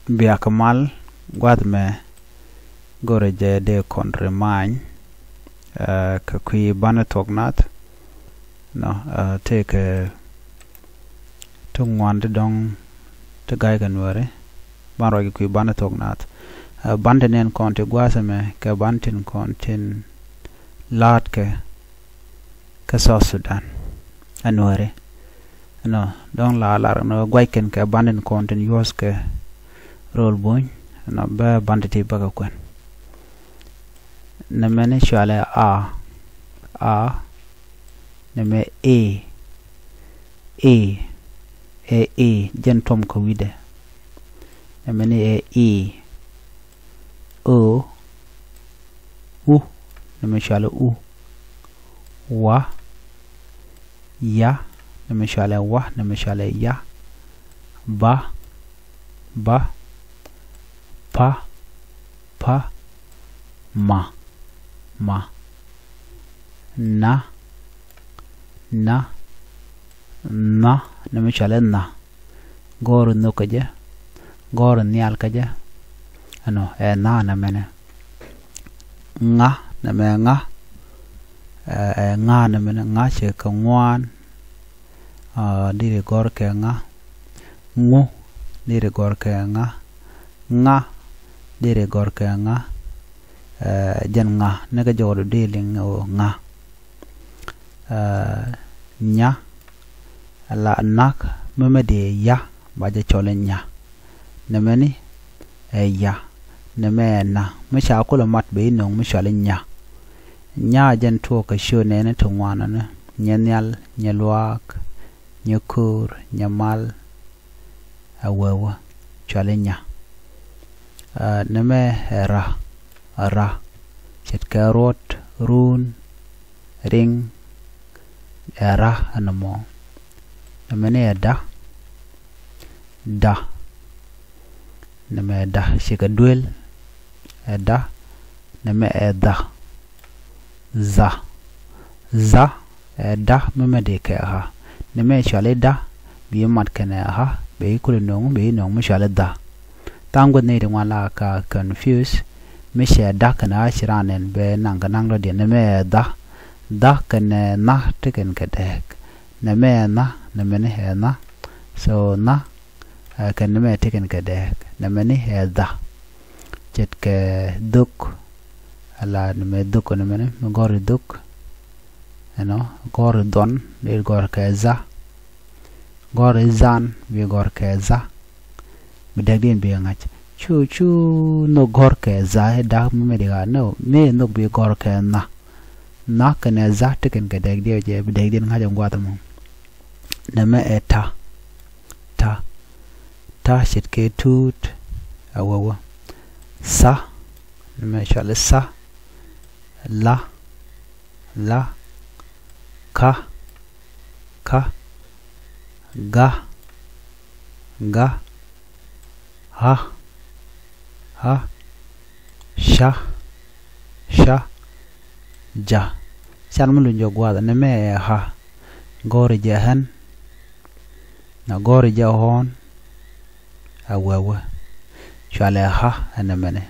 bia kamal gwad me gore je de kontre main ka kui bana tognat no te ke tungwan de dong te gai kan wore baro ki kui bana tognat bande nen konte gwasa me ka bantin kontin lat ke South Sudan anore no don la no gwaiken ka banden kontin yos ke rol boy no ba banditi baga kwen na mene shale a na me e jen tom ko wide na mene e o u na me shale u wa ya na me shale wa na me shale ya ba pa ma na na me shale na gor no kaje gor nial kaje ano na mene nga na me nga nga na mene nga che ka ngwan dire gor ke nga ngu dire gor ke nga dire gor ke nga jan nga ne ga jodo dealing o nga nya la nak memede ya baje chole nya ne meni ya ne me na me sha ko mat be no me shale nya jan to ka sho ne ne to wana ne nyanyal nyalwak nyakur nyamal awawa chale nya ne me ra chet karot run ring ra anamo ne me ne da ne me da shika duel da ne me da za da me de ka ha ne me shale da bi mat kana ha be kul no be no me shale da tango ne de wala ka confuse me she da kana shiranen be nanga nangro de ne me da kana na teken ka dek ne me na ne me ne he na so na kan ne me teken ka dek ne me ne he da jet ke duk ala ne me duk ne me gor duk gor don de gor ka za gor zan bi gor ka za bi dagdin bi ngach chu no gor ka za da me de ga no me no bi gor ka na kana za teken ka dagdi je bi dagdin ngaja ngwata mo na me ta shit ke tut awawa sa na me shale sa la ka ga ha sha ja salmu lunjo gwada ne me ha gore jahan na gore jahon awawa shale ha ana mene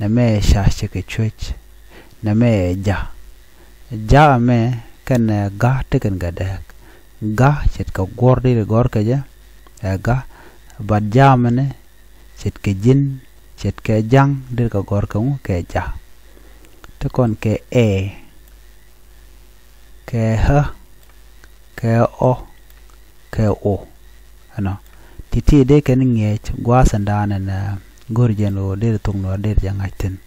ne me sha chike chwech ne me ja me kan ga teken ga dek ga chet ka gordi de gor ka ja ga bad ja mene chet ke jin chet ke jang de ka gor ka mu ke ja to kon ke ke ha ke o ano titi de ken ngech gwa sandana na gorjeno de tungno de jangatin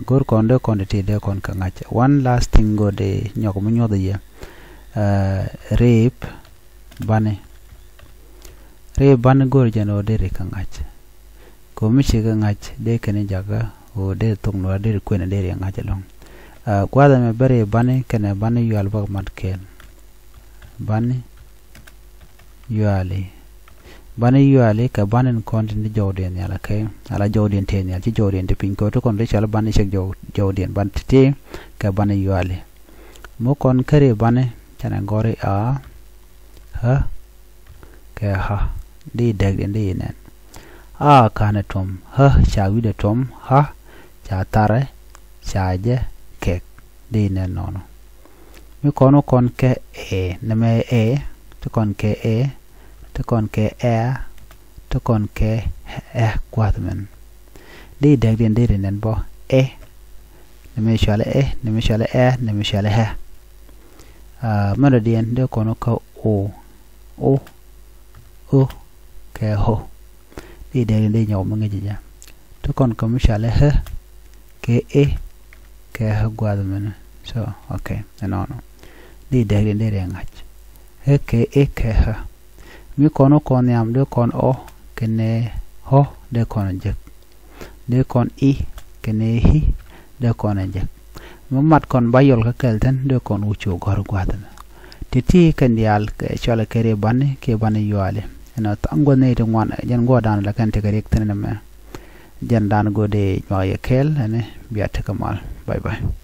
gor konde ti de kon ka ngach one last thing go de nyoko munyo de ya rape bane gorjeno de ka ngach ko mi che ka ngach de ken jaga o de tungno de kwena de ngach long kwada me bare bane ken bane yu alba mat ken bane yu ale ka banen kontin jawden yala kay ala jawden ten yal ci jawden te pin ko to kon le chala banen chek jawden ban te ka banen yu ale mo kon kare bane chana gore ha ka ha di dag den di nen a kana tom ha cha wi de tom ha cha tare cha je kek de ne nono mi kono kon ke e ne me e to kon ke e to kon ke e to kon ke e kwatmen de de de nen bo e ne me shale e ne me shale e ne me shale ha mara dien de kono ka o ke ho đi để nhậu mọi người gì vậy tôi còn có mấy shale ha ke e ke ha qua rồi mình so okay no đi để ngach he ke e ke ha mi kono kon yam de kon o ke ne ho de kon je de kon i ke ne hi de kon je mat kon bayol ka kelten de kon uchu gor gwadan titi kan dial ke chola kere banne ke banne yuale na tango ne de ngwan jan go dan la kan te garek tan me jan dan go de nyoye kel ne biat kamal bye bye